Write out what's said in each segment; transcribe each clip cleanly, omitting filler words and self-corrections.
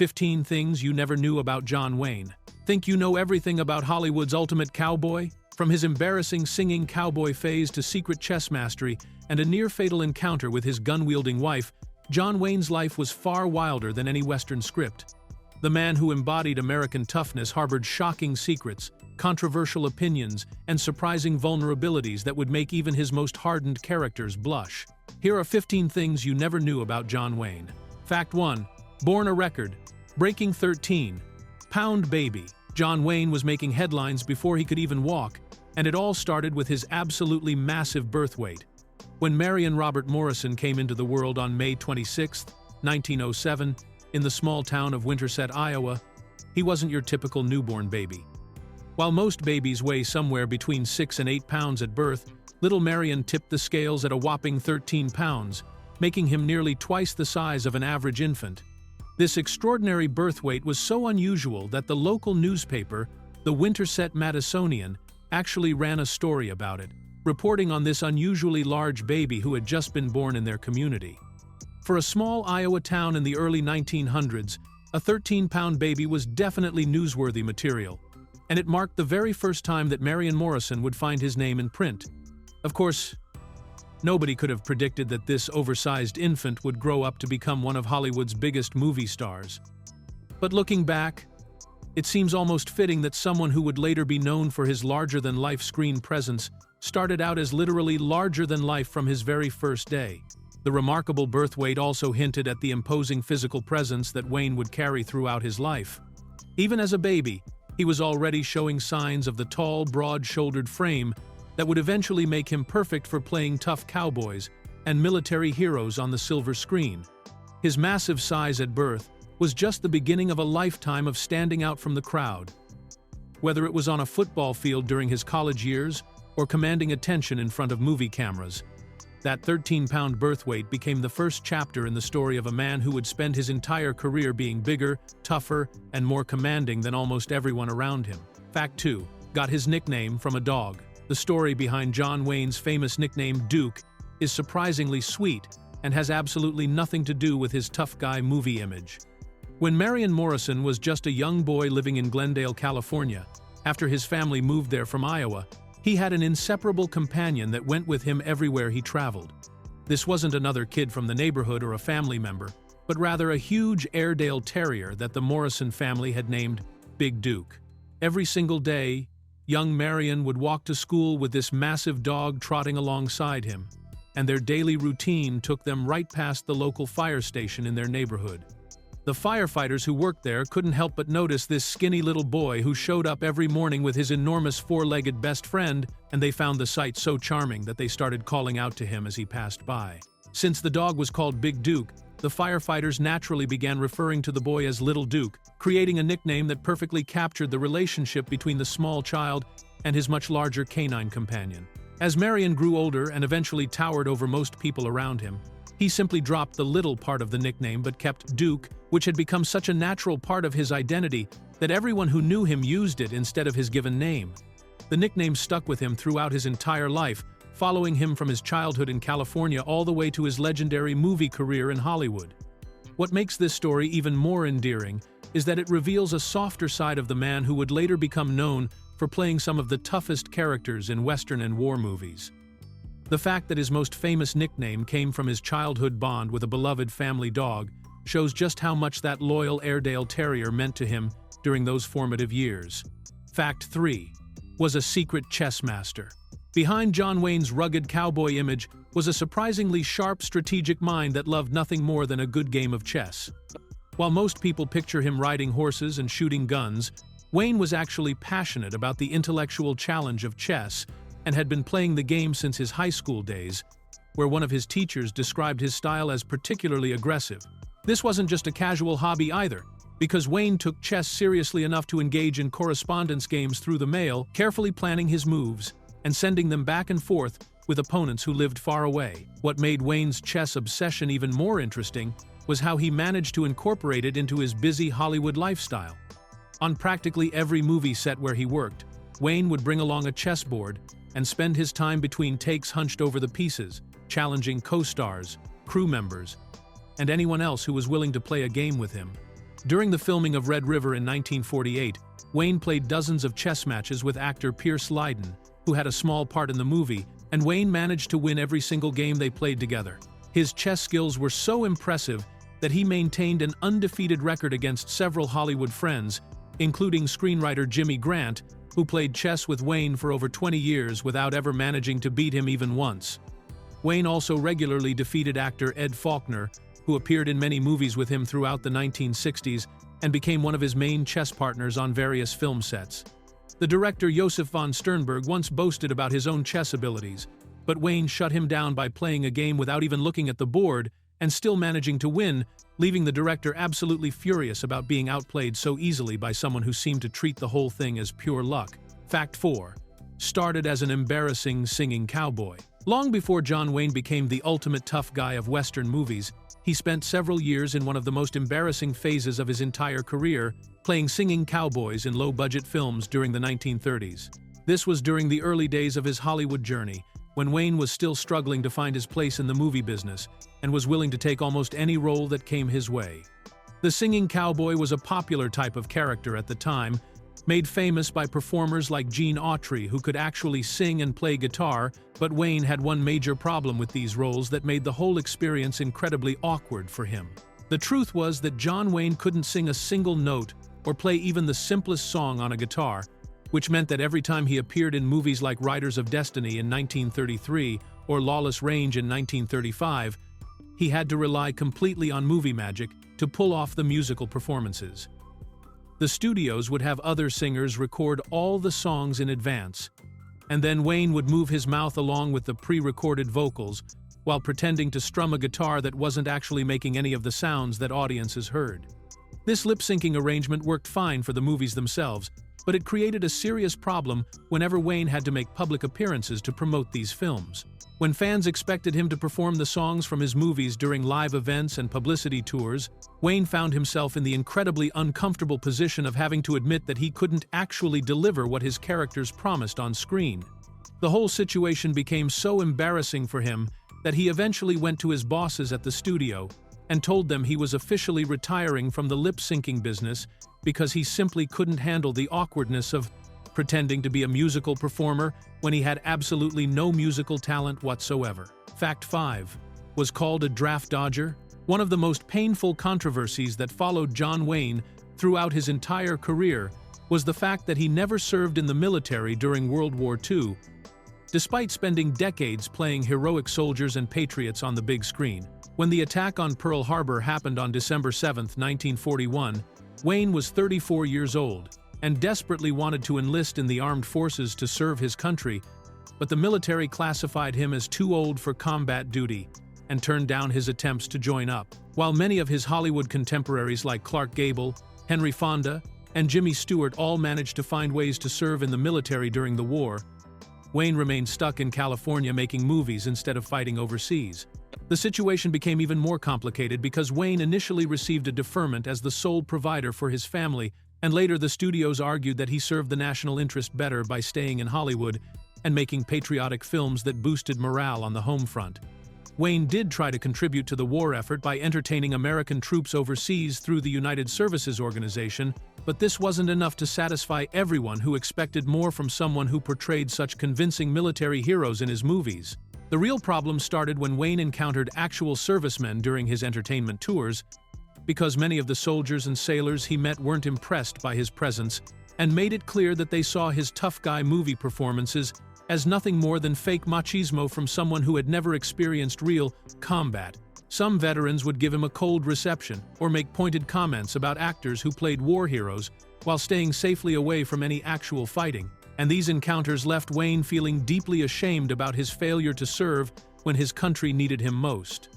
15 Things You Never Knew About John Wayne. Think you know everything about Hollywood's ultimate cowboy? From his embarrassing singing cowboy phase to secret chess mastery and a near-fatal encounter with his gun-wielding wife, John Wayne's life was far wilder than any Western script. The man who embodied American toughness harbored shocking secrets, controversial opinions, and surprising vulnerabilities that would make even his most hardened characters blush. Here are 15 things you never knew about John Wayne. Fact 1. Born a record. Breaking 13-pound baby. John Wayne was making headlines before he could even walk, and it all started with his absolutely massive birth weight. When Marion Robert Morrison came into the world on May 26, 1907, in the small town of Winterset, Iowa, he wasn't your typical newborn baby. While most babies weigh somewhere between 6 and 8 pounds at birth, little Marion tipped the scales at a whopping 13 pounds, making him nearly twice the size of an average infant. This extraordinary birth weight was so unusual that the local newspaper, the Winterset Madisonian, actually ran a story about it, reporting on this unusually large baby who had just been born in their community. For a small Iowa town in the early 1900s, a 13-pound baby was definitely newsworthy material, and it marked the very first time that Marion Morrison would find his name in print. Of course, nobody could have predicted that this oversized infant would grow up to become one of Hollywood's biggest movie stars. But looking back, it seems almost fitting that someone who would later be known for his larger-than-life screen presence started out as literally larger-than-life from his very first day. The remarkable birth weight also hinted at the imposing physical presence that Wayne would carry throughout his life. Even as a baby, he was already showing signs of the tall, broad-shouldered frame that would eventually make him perfect for playing tough cowboys and military heroes on the silver screen. His massive size at birth was just the beginning of a lifetime of standing out from the crowd. Whether it was on a football field during his college years or commanding attention in front of movie cameras, that 13-pound birth weight became the first chapter in the story of a man who would spend his entire career being bigger, tougher, and more commanding than almost everyone around him. Fact 2. Got his nickname from a dog. The story behind John Wayne's famous nickname Duke is surprisingly sweet and has absolutely nothing to do with his tough guy movie image. When Marion Morrison was just a young boy living in Glendale, California, after his family moved there from Iowa, he had an inseparable companion that went with him everywhere he traveled. This wasn't another kid from the neighborhood or a family member, but rather a huge Airedale Terrier that the Morrison family had named Big Duke. Every single day, young Marion would walk to school with this massive dog trotting alongside him, and their daily routine took them right past the local fire station in their neighborhood. The firefighters who worked there couldn't help but notice this skinny little boy who showed up every morning with his enormous four-legged best friend, and they found the sight so charming that they started calling out to him as he passed by. Since the dog was called Big Duke, the firefighters naturally began referring to the boy as Little Duke, creating a nickname that perfectly captured the relationship between the small child and his much larger canine companion. As Marion grew older and eventually towered over most people around him, he simply dropped the little part of the nickname but kept Duke, which had become such a natural part of his identity that everyone who knew him used it instead of his given name. The nickname stuck with him throughout his entire life, following him from his childhood in California all the way to his legendary movie career in Hollywood. What makes this story even more endearing is that it reveals a softer side of the man who would later become known for playing some of the toughest characters in Western and war movies. The fact that his most famous nickname came from his childhood bond with a beloved family dog shows just how much that loyal Airedale Terrier meant to him during those formative years. Fact 3. Was a secret chess master. Behind John Wayne's rugged cowboy image was a surprisingly sharp, strategic mind that loved nothing more than a good game of chess. While most people picture him riding horses and shooting guns, Wayne was actually passionate about the intellectual challenge of chess and had been playing the game since his high school days, where one of his teachers described his style as particularly aggressive. This wasn't just a casual hobby either, because Wayne took chess seriously enough to engage in correspondence games through the mail, carefully planning his moves and sending them back and forth with opponents who lived far away. What made Wayne's chess obsession even more interesting was how he managed to incorporate it into his busy Hollywood lifestyle. On practically every movie set where he worked, Wayne would bring along a chessboard and spend his time between takes hunched over the pieces, challenging co-stars, crew members, and anyone else who was willing to play a game with him. During the filming of Red River in 1948, Wayne played dozens of chess matches with actor Pierce Lydon, who had a small part in the movie, and Wayne managed to win every single game they played together. His chess skills were so impressive that he maintained an undefeated record against several Hollywood friends, including screenwriter Jimmy Grant, who played chess with Wayne for over 20 years without ever managing to beat him even once. Wayne also regularly defeated actor Ed Faulkner, who appeared in many movies with him throughout the 1960s and became one of his main chess partners on various film sets. The director Josef von Sternberg once boasted about his own chess abilities, but Wayne shut him down by playing a game without even looking at the board and still managing to win, leaving the director absolutely furious about being outplayed so easily by someone who seemed to treat the whole thing as pure luck. Fact 4. Started as an embarrassing singing cowboy. Long before John Wayne became the ultimate tough guy of Western movies, he spent several years in one of the most embarrassing phases of his entire career, playing singing cowboys in low-budget films during the 1930s. This was during the early days of his Hollywood journey, when Wayne was still struggling to find his place in the movie business and was willing to take almost any role that came his way. The singing cowboy was a popular type of character at the time, made famous by performers like Gene Autry who could actually sing and play guitar, but Wayne had one major problem with these roles that made the whole experience incredibly awkward for him. The truth was that John Wayne couldn't sing a single note or play even the simplest song on a guitar, which meant that every time he appeared in movies like Riders of Destiny in 1933 or Lawless Range in 1935, he had to rely completely on movie magic to pull off the musical performances. The studios would have other singers record all the songs in advance, and then Wayne would move his mouth along with the pre-recorded vocals while pretending to strum a guitar that wasn't actually making any of the sounds that audiences heard. This lip-syncing arrangement worked fine for the movies themselves, but it created a serious problem whenever Wayne had to make public appearances to promote these films. When fans expected him to perform the songs from his movies during live events and publicity tours, Wayne found himself in the incredibly uncomfortable position of having to admit that he couldn't actually deliver what his characters promised on screen. The whole situation became so embarrassing for him that he eventually went to his bosses at the studio and told them he was officially retiring from the lip-syncing business because he simply couldn't handle the awkwardness of pretending to be a musical performer when he had absolutely no musical talent whatsoever. Fact 5. Was called a draft dodger. One of the most painful controversies that followed John Wayne throughout his entire career was the fact that he never served in the military during World War II, despite spending decades playing heroic soldiers and patriots on the big screen. When the attack on Pearl Harbor happened on December 7, 1941, Wayne was 34 years old and desperately wanted to enlist in the armed forces to serve his country, but the military classified him as too old for combat duty and turned down his attempts to join up. While many of his Hollywood contemporaries like Clark Gable, Henry Fonda, and Jimmy Stewart all managed to find ways to serve in the military during the war, Wayne remained stuck in California making movies instead of fighting overseas. The situation became even more complicated because Wayne initially received a deferment as the sole provider for his family, and later the studios argued that he served the national interest better by staying in Hollywood and making patriotic films that boosted morale on the home front. Wayne did try to contribute to the war effort by entertaining American troops overseas through the United Services Organization, but this wasn't enough to satisfy everyone who expected more from someone who portrayed such convincing military heroes in his movies. The real problem started when Wayne encountered actual servicemen during his entertainment tours, because many of the soldiers and sailors he met weren't impressed by his presence and made it clear that they saw his tough guy movie performances as nothing more than fake machismo from someone who had never experienced real combat. Some veterans would give him a cold reception or make pointed comments about actors who played war heroes while staying safely away from any actual fighting, and these encounters left Wayne feeling deeply ashamed about his failure to serve when his country needed him most.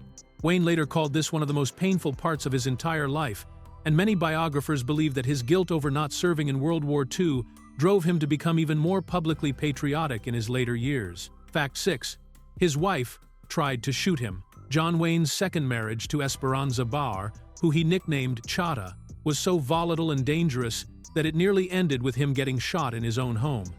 Wayne later called this one of the most painful parts of his entire life, and many biographers believe that his guilt over not serving in World War II drove him to become even more publicly patriotic in his later years. Fact 6. His wife tried to shoot him. John Wayne's second marriage to Esperanza Barr, who he nicknamed Chata, was so volatile and dangerous that it nearly ended with him getting shot in his own home.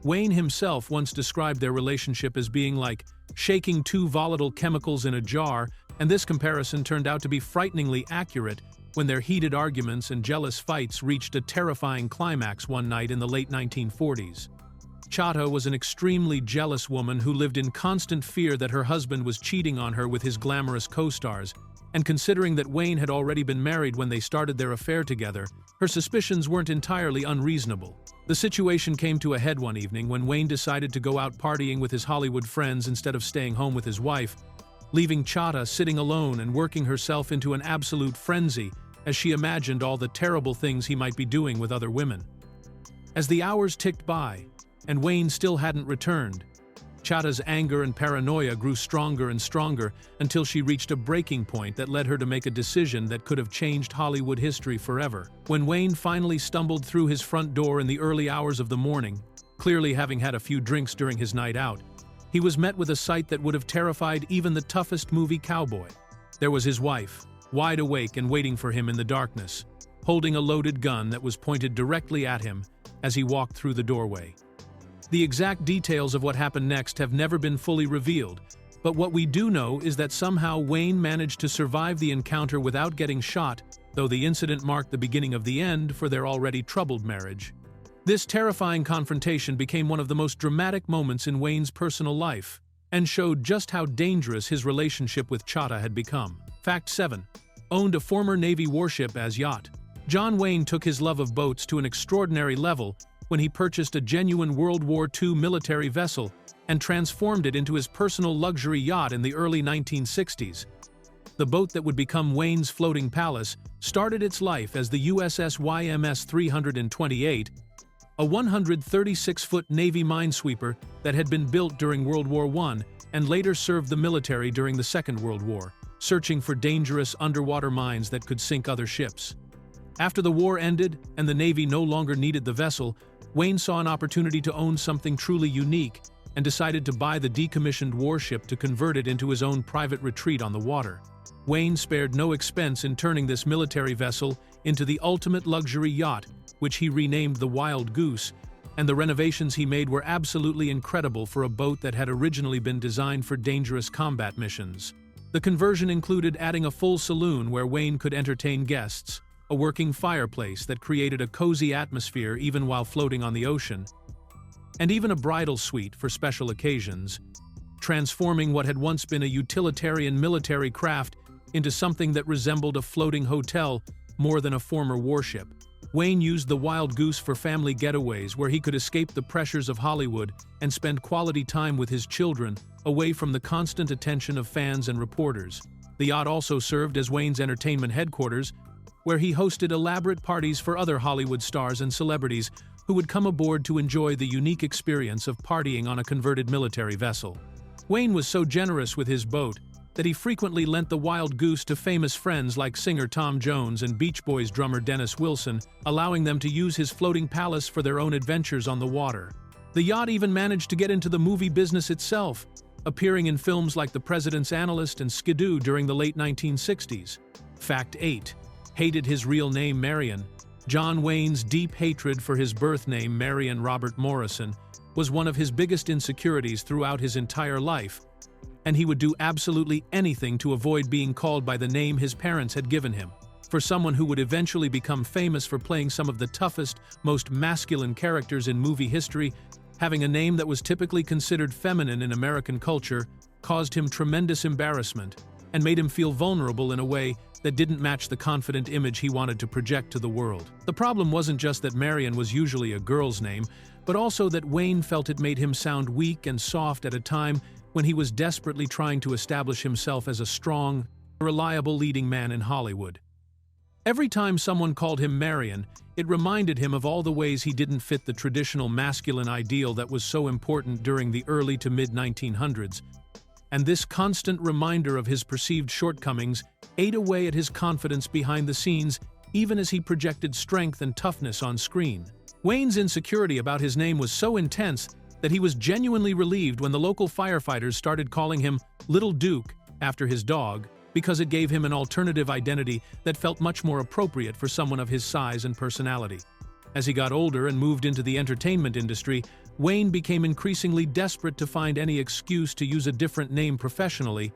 Wayne himself once described their relationship as being like shaking two volatile chemicals in a jar, and this comparison turned out to be frighteningly accurate when their heated arguments and jealous fights reached a terrifying climax one night in the late 1940s. Chata was an extremely jealous woman who lived in constant fear that her husband was cheating on her with his glamorous co-stars, and considering that Wayne had already been married when they started their affair together, her suspicions weren't entirely unreasonable. The situation came to a head one evening when Wayne decided to go out partying with his Hollywood friends instead of staying home with his wife, leaving Chata sitting alone and working herself into an absolute frenzy as she imagined all the terrible things he might be doing with other women. As the hours ticked by, and Wayne still hadn't returned, Chata's anger and paranoia grew stronger and stronger until she reached a breaking point that led her to make a decision that could have changed Hollywood history forever. When Wayne finally stumbled through his front door in the early hours of the morning, clearly having had a few drinks during his night out, he was met with a sight that would have terrified even the toughest movie cowboy. There was his wife, wide awake and waiting for him in the darkness, holding a loaded gun that was pointed directly at him as he walked through the doorway. The exact details of what happened next have never been fully revealed, but what we do know is that somehow Wayne managed to survive the encounter without getting shot, though the incident marked the beginning of the end for their already troubled marriage. This terrifying confrontation became one of the most dramatic moments in Wayne's personal life, and showed just how dangerous his relationship with Chata had become. Fact 7. Owned a former Navy warship as yacht. John Wayne took his love of boats to an extraordinary level when he purchased a genuine World War II military vessel and transformed it into his personal luxury yacht in the early 1960s. The boat that would become Wayne's floating palace started its life as the USS YMS 328, a 136-foot Navy minesweeper that had been built during World War I and later served the military during the Second World War, searching for dangerous underwater mines that could sink other ships. After the war ended and the Navy no longer needed the vessel, Wayne saw an opportunity to own something truly unique and decided to buy the decommissioned warship to convert it into his own private retreat on the water. Wayne spared no expense in turning this military vessel into the ultimate luxury yacht, which he renamed the Wild Goose, and the renovations he made were absolutely incredible for a boat that had originally been designed for dangerous combat missions. The conversion included adding a full saloon where Wayne could entertain guests, a working fireplace that created a cozy atmosphere even while floating on the ocean, and even a bridal suite for special occasions, transforming what had once been a utilitarian military craft into something that resembled a floating hotel more than a former warship. Wayne used the Wild Goose for family getaways where he could escape the pressures of Hollywood and spend quality time with his children, away from the constant attention of fans and reporters. The yacht also served as Wayne's entertainment headquarters, where he hosted elaborate parties for other Hollywood stars and celebrities who would come aboard to enjoy the unique experience of partying on a converted military vessel. Wayne was so generous with his boat that he frequently lent the Wild Goose to famous friends like singer Tom Jones and Beach Boys drummer Dennis Wilson, allowing them to use his floating palace for their own adventures on the water. The yacht even managed to get into the movie business itself, appearing in films like The President's Analyst and Skidoo during the late 1960s. Fact 8. Hated his real name Marion. John Wayne's deep hatred for his birth name Marion Robert Morrison was one of his biggest insecurities throughout his entire life, and he would do absolutely anything to avoid being called by the name his parents had given him. For someone who would eventually become famous for playing some of the toughest, most masculine characters in movie history, having a name that was typically considered feminine in American culture caused him tremendous embarrassment and made him feel vulnerable in a way that didn't match the confident image he wanted to project to the world. The problem wasn't just that Marion was usually a girl's name, but also that Wayne felt it made him sound weak and soft at a time when he was desperately trying to establish himself as a strong, reliable leading man in Hollywood. Every time someone called him Marion, it reminded him of all the ways he didn't fit the traditional masculine ideal that was so important during the early to mid-1900s, and this constant reminder of his perceived shortcomings ate away at his confidence behind the scenes, even as he projected strength and toughness on screen. Wayne's insecurity about his name was so intense that he was genuinely relieved when the local firefighters started calling him Little Duke after his dog, because it gave him an alternative identity that felt much more appropriate for someone of his size and personality. As he got older and moved into the entertainment industry, Wayne became increasingly desperate to find any excuse to use a different name professionally,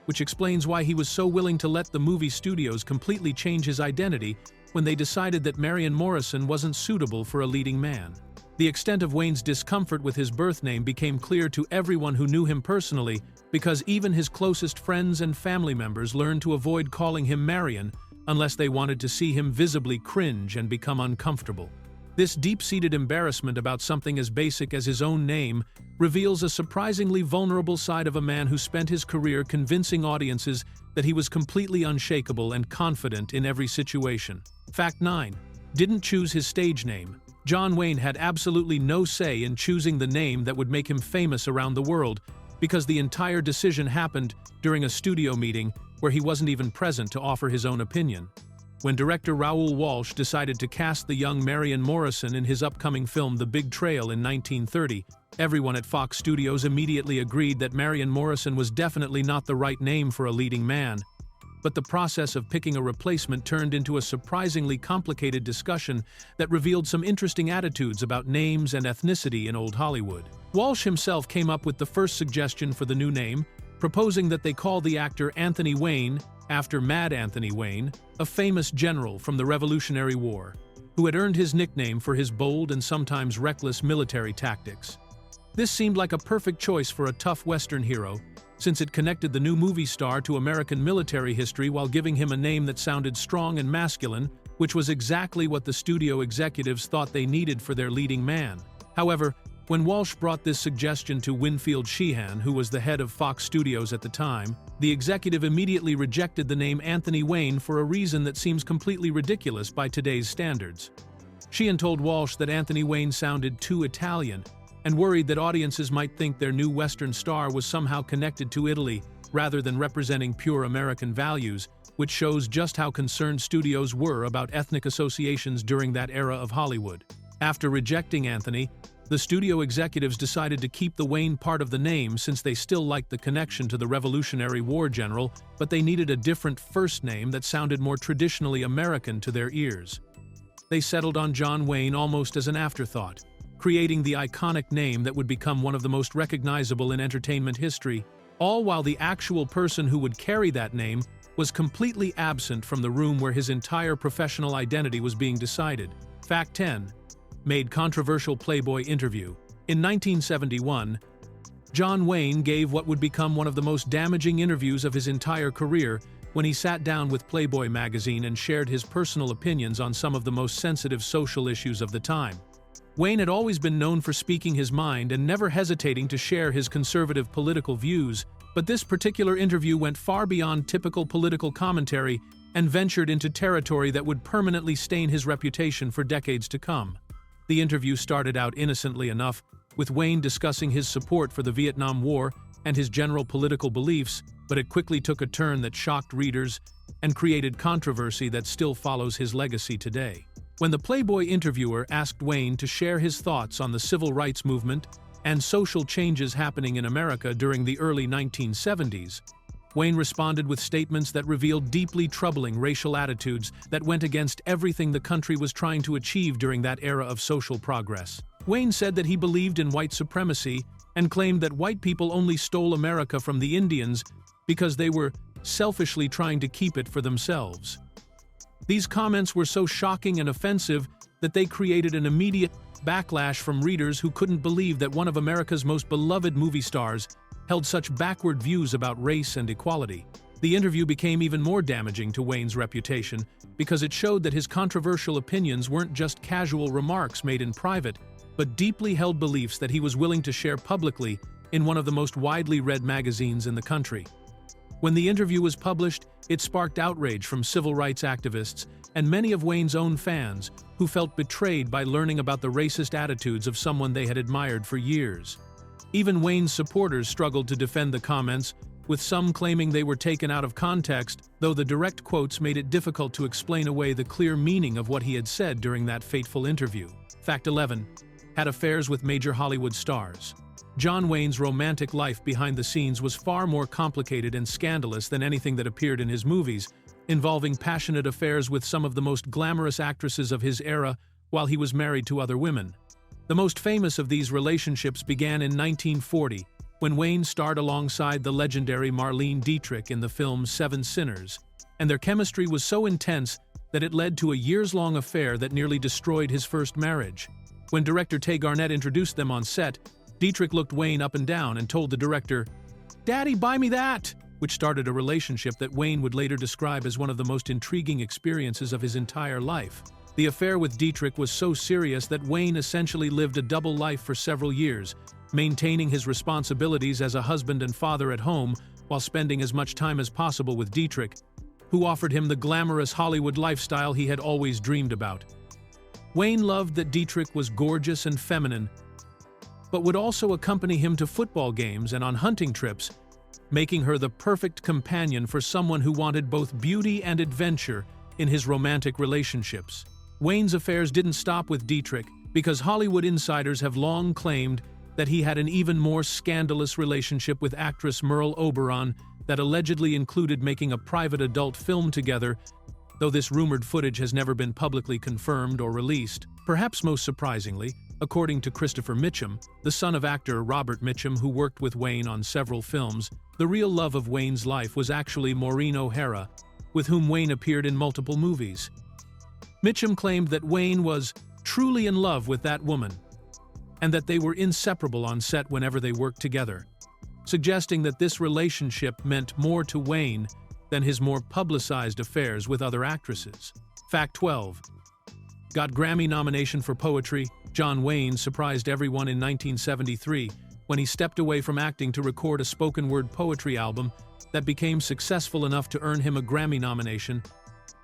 which explains why he was so willing to let the movie studios completely change his identity when they decided that Marion Morrison wasn't suitable for a leading man. The extent of Wayne's discomfort with his birth name became clear to everyone who knew him personally, because even his closest friends and family members learned to avoid calling him Marion unless they wanted to see him visibly cringe and become uncomfortable. This deep-seated embarrassment about something as basic as his own name reveals a surprisingly vulnerable side of a man who spent his career convincing audiences that he was completely unshakable and confident in every situation. Fact 9. Didn't choose his stage name. John Wayne had absolutely no say in choosing the name that would make him famous around the world, because the entire decision happened during a studio meeting where he wasn't even present to offer his own opinion. When director Raoul Walsh decided to cast the young Marion Morrison in his upcoming film The Big Trail in 1930, everyone at Fox Studios immediately agreed that Marion Morrison was definitely not the right name for a leading man. But the process of picking a replacement turned into a surprisingly complicated discussion that revealed some interesting attitudes about names and ethnicity in old Hollywood. Walsh himself came up with the first suggestion for the new name, proposing that they call the actor Anthony Wayne after Mad Anthony Wayne, a famous general from the Revolutionary War, who had earned his nickname for his bold and sometimes reckless military tactics. This seemed like a perfect choice for a tough Western hero, since it connected the new movie star to American military history while giving him a name that sounded strong and masculine, which was exactly what the studio executives thought they needed for their leading man. However, when Walsh brought this suggestion to Winfield Sheehan, who was the head of Fox Studios at the time, the executive immediately rejected the name Anthony Wayne for a reason that seems completely ridiculous by today's standards. Sheehan told Walsh that Anthony Wayne sounded too Italian, and worried that audiences might think their new Western star was somehow connected to Italy rather than representing pure American values, which shows just how concerned studios were about ethnic associations during that era of Hollywood. After rejecting Anthony, the studio executives decided to keep the Wayne part of the name since they still liked the connection to the Revolutionary War general, but they needed a different first name that sounded more traditionally American to their ears. They settled on John Wayne almost as an afterthought, creating the iconic name that would become one of the most recognizable in entertainment history, all while the actual person who would carry that name was completely absent from the room where his entire professional identity was being decided. Fact 10. Made controversial Playboy interview. In 1971, John Wayne gave what would become one of the most damaging interviews of his entire career when he sat down with Playboy magazine and shared his personal opinions on some of the most sensitive social issues of the time. Wayne had always been known for speaking his mind and never hesitating to share his conservative political views, but this particular interview went far beyond typical political commentary and ventured into territory that would permanently stain his reputation for decades to come. The interview started out innocently enough, with Wayne discussing his support for the Vietnam War and his general political beliefs, but it quickly took a turn that shocked readers and created controversy that still follows his legacy today. When the Playboy interviewer asked Wayne to share his thoughts on the civil rights movement and social changes happening in America during the early 1970s, Wayne responded with statements that revealed deeply troubling racial attitudes that went against everything the country was trying to achieve during that era of social progress. Wayne said that he believed in white supremacy and claimed that white people only stole America from the Indians because they were selfishly trying to keep it for themselves. These comments were so shocking and offensive that they created an immediate backlash from readers who couldn't believe that one of America's most beloved movie stars held such backward views about race and equality. The interview became even more damaging to Wayne's reputation because it showed that his controversial opinions weren't just casual remarks made in private, but deeply held beliefs that he was willing to share publicly in one of the most widely read magazines in the country. When the interview was published, it sparked outrage from civil rights activists and many of Wayne's own fans who felt betrayed by learning about the racist attitudes of someone they had admired for years. Even Wayne's supporters struggled to defend the comments, with some claiming they were taken out of context, though the direct quotes made it difficult to explain away the clear meaning of what he had said during that fateful interview. Fact 11. Had affairs with major Hollywood stars. John Wayne's romantic life behind the scenes was far more complicated and scandalous than anything that appeared in his movies, involving passionate affairs with some of the most glamorous actresses of his era while he was married to other women. The most famous of these relationships began in 1940, when Wayne starred alongside the legendary Marlene Dietrich in the film Seven Sinners, and their chemistry was so intense that it led to a years-long affair that nearly destroyed his first marriage. When director Tay Garnett introduced them on set, Dietrich looked Wayne up and down and told the director, "Daddy, buy me that!" which started a relationship that Wayne would later describe as one of the most intriguing experiences of his entire life. The affair with Dietrich was so serious that Wayne essentially lived a double life for several years, maintaining his responsibilities as a husband and father at home while spending as much time as possible with Dietrich, who offered him the glamorous Hollywood lifestyle he had always dreamed about. Wayne loved that Dietrich was gorgeous and feminine, but would also accompany him to football games and on hunting trips, making her the perfect companion for someone who wanted both beauty and adventure in his romantic relationships. Wayne's affairs didn't stop with Dietrich, because Hollywood insiders have long claimed that he had an even more scandalous relationship with actress Merle Oberon that allegedly included making a private adult film together, though this rumored footage has never been publicly confirmed or released. Perhaps most surprisingly, according to Christopher Mitchum, the son of actor Robert Mitchum, who worked with Wayne on several films, the real love of Wayne's life was actually Maureen O'Hara, with whom Wayne appeared in multiple movies. Mitchum claimed that Wayne was truly in love with that woman, and that they were inseparable on set whenever they worked together, suggesting that this relationship meant more to Wayne than his more publicized affairs with other actresses. Fact 12. Got Grammy nomination for poetry. John Wayne surprised everyone in 1973 when he stepped away from acting to record a spoken-word poetry album that became successful enough to earn him a Grammy nomination,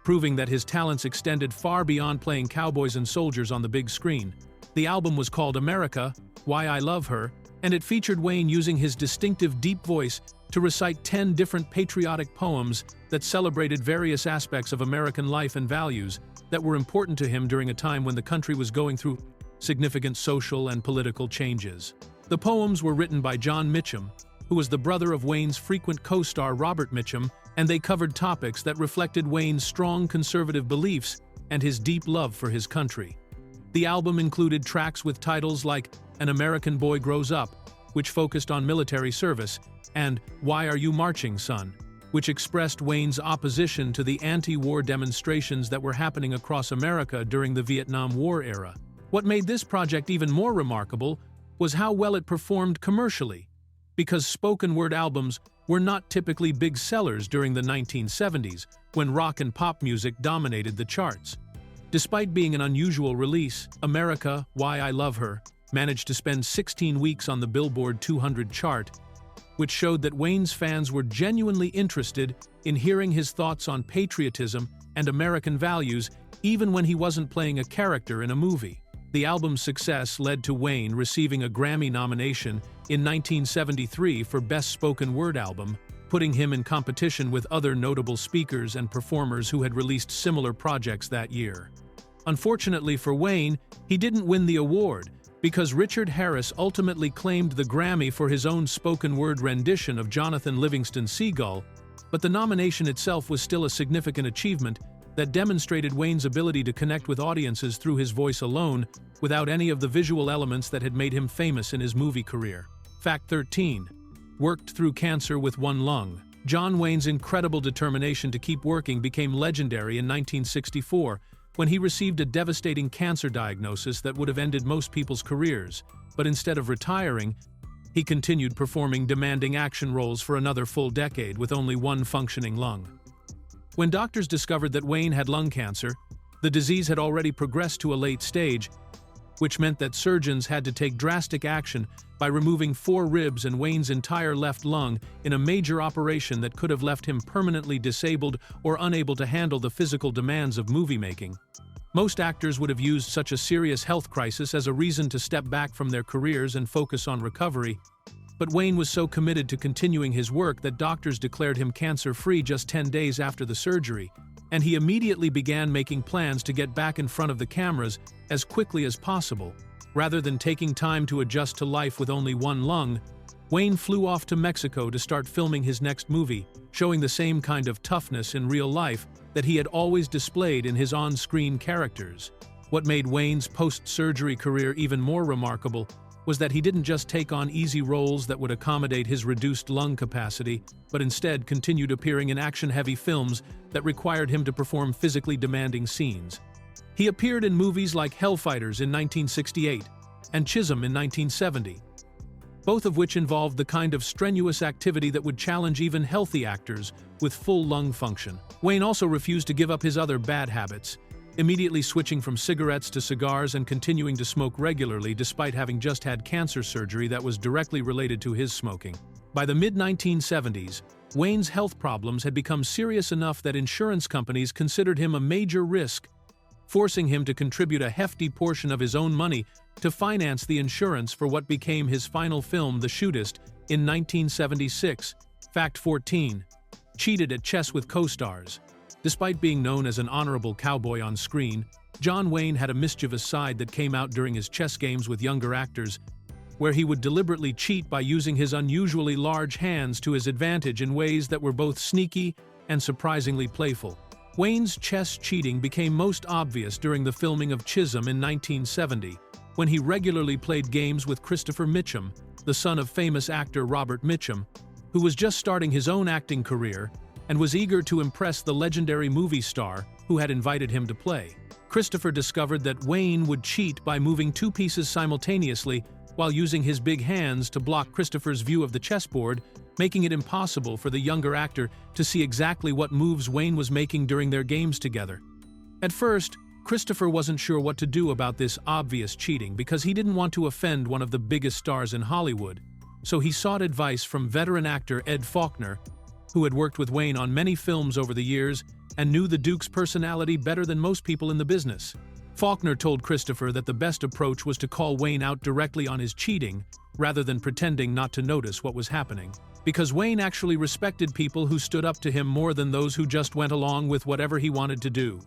proving that his talents extended far beyond playing cowboys and soldiers on the big screen. The album was called America, Why I Love Her, and it featured Wayne using his distinctive deep voice to recite 10 different patriotic poems that celebrated various aspects of American life and values that were important to him during a time when the country was going through significant social and political changes. The poems were written by John Mitchum, who was the brother of Wayne's frequent co-star Robert Mitchum, and they covered topics that reflected Wayne's strong conservative beliefs and his deep love for his country. The album included tracks with titles like An American Boy Grows Up, which focused on military service, and Why Are You Marching, Son?, which expressed Wayne's opposition to the anti-war demonstrations that were happening across America during the Vietnam War era. What made this project even more remarkable was how well it performed commercially, because spoken-word albums were not typically big sellers during the 1970s, when rock and pop music dominated the charts. Despite being an unusual release, America, Why I Love Her managed to spend 16 weeks on the Billboard 200 chart, which showed that Wayne's fans were genuinely interested in hearing his thoughts on patriotism and American values, even when he wasn't playing a character in a movie. The album's success led to Wayne receiving a Grammy nomination in 1973 for Best Spoken Word Album, putting him in competition with other notable speakers and performers who had released similar projects that year. Unfortunately for Wayne, he didn't win the award, because Richard Harris ultimately claimed the Grammy for his own spoken-word rendition of Jonathan Livingston Seagull, but the nomination itself was still a significant achievement that demonstrated Wayne's ability to connect with audiences through his voice alone, without any of the visual elements that had made him famous in his movie career. Fact 13. Worked through cancer with one lung. John Wayne's incredible determination to keep working became legendary in 1964, when he received a devastating cancer diagnosis that would have ended most people's careers, but instead of retiring, he continued performing demanding action roles for another full decade with only one functioning lung. When doctors discovered that Wayne had lung cancer, the disease had already progressed to a late stage, which meant that surgeons had to take drastic action by removing 4 ribs and Wayne's entire left lung in a major operation that could have left him permanently disabled or unable to handle the physical demands of movie making. Most actors would have used such a serious health crisis as a reason to step back from their careers and focus on recovery, but Wayne was so committed to continuing his work that doctors declared him cancer-free just 10 days after the surgery, and he immediately began making plans to get back in front of the cameras as quickly as possible. Rather than taking time to adjust to life with only one lung, Wayne flew off to Mexico to start filming his next movie, showing the same kind of toughness in real life that he had always displayed in his on-screen characters. What made Wayne's post-surgery career even more remarkable was that he didn't just take on easy roles that would accommodate his reduced lung capacity, but instead continued appearing in action-heavy films that required him to perform physically demanding scenes. He appeared in movies like Hellfighters in 1968 and Chisholm in 1970, both of which involved the kind of strenuous activity that would challenge even healthy actors with full lung function. Wayne also refused to give up his other bad habits, immediately switching from cigarettes to cigars and continuing to smoke regularly despite having just had cancer surgery that was directly related to his smoking. By the mid-1970s, Wayne's health problems had become serious enough that insurance companies considered him a major risk, forcing him to contribute a hefty portion of his own money to finance the insurance for what became his final film, The Shootist, in 1976. Fact 14. Cheated at chess with co-stars. Despite being known as an honorable cowboy on screen, John Wayne had a mischievous side that came out during his chess games with younger actors, where he would deliberately cheat by using his unusually large hands to his advantage in ways that were both sneaky and surprisingly playful. Wayne's chess cheating became most obvious during the filming of Chisholm in 1970, when he regularly played games with Christopher Mitchum, the son of famous actor Robert Mitchum, who was just starting his own acting career and was eager to impress the legendary movie star who had invited him to play. Christopher discovered that Wayne would cheat by moving two pieces simultaneously while using his big hands to block Christopher's view of the chessboard, making it impossible for the younger actor to see exactly what moves Wayne was making during their games together. At first, Christopher wasn't sure what to do about this obvious cheating because he didn't want to offend one of the biggest stars in Hollywood, so he sought advice from veteran actor Ed Faulkner, who had worked with Wayne on many films over the years and knew the Duke's personality better than most people in the business. Faulkner told Christopher that the best approach was to call Wayne out directly on his cheating, rather than pretending not to notice what was happening, because Wayne actually respected people who stood up to him more than those who just went along with whatever he wanted to do.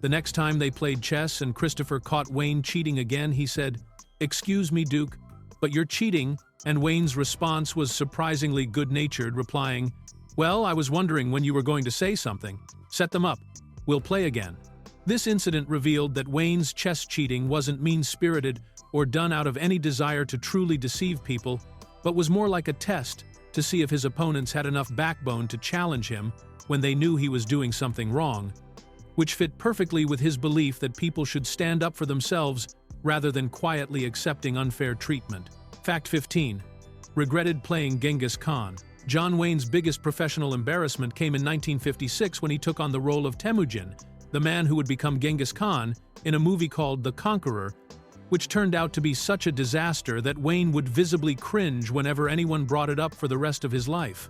The next time they played chess and Christopher caught Wayne cheating again, he said, "Excuse me, Duke, but you're cheating," and Wayne's response was surprisingly good-natured, replying, "Well, I was wondering when you were going to say something. Set them up. We'll play again." This incident revealed that Wayne's chess cheating wasn't mean-spirited or done out of any desire to truly deceive people, but was more like a test to see if his opponents had enough backbone to challenge him when they knew he was doing something wrong, which fit perfectly with his belief that people should stand up for themselves rather than quietly accepting unfair treatment. Fact 15. Regretted playing Genghis Khan. John Wayne's biggest professional embarrassment came in 1956 when he took on the role of Temujin, the man who would become Genghis Khan, in a movie called The Conqueror, which turned out to be such a disaster that Wayne would visibly cringe whenever anyone brought it up for the rest of his life.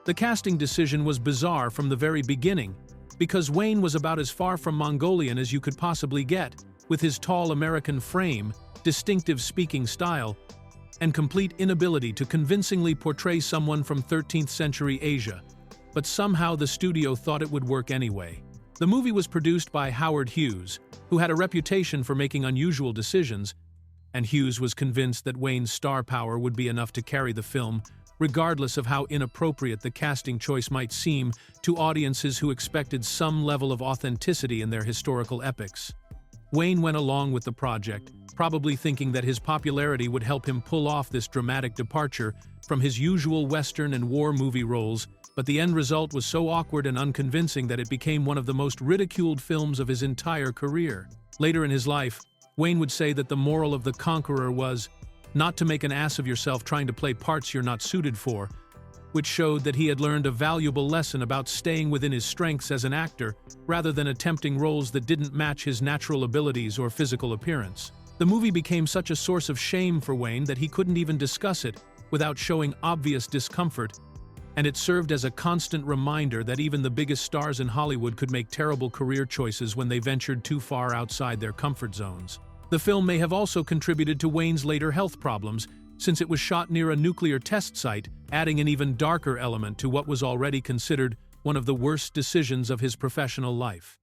The casting decision was bizarre from the very beginning, because Wayne was about as far from Mongolian as you could possibly get, with his tall American frame, distinctive speaking style, and complete inability to convincingly portray someone from 13th century Asia, but somehow the studio thought it would work anyway. The movie was produced by Howard Hughes, who had a reputation for making unusual decisions, and Hughes was convinced that Wayne's star power would be enough to carry the film, regardless of how inappropriate the casting choice might seem to audiences who expected some level of authenticity in their historical epics. Wayne went along with the project, probably thinking that his popularity would help him pull off this dramatic departure from his usual Western and war movie roles, but the end result was so awkward and unconvincing that it became one of the most ridiculed films of his entire career. Later in his life, Wayne would say that the moral of The Conqueror was not to make an ass of yourself trying to play parts you're not suited for, which showed that he had learned a valuable lesson about staying within his strengths as an actor rather than attempting roles that didn't match his natural abilities or physical appearance. The movie became such a source of shame for Wayne that he couldn't even discuss it without showing obvious discomfort, and it served as a constant reminder that even the biggest stars in Hollywood could make terrible career choices when they ventured too far outside their comfort zones. The film may have also contributed to Wayne's later health problems, since it was shot near a nuclear test site, adding an even darker element to what was already considered one of the worst decisions of his professional life.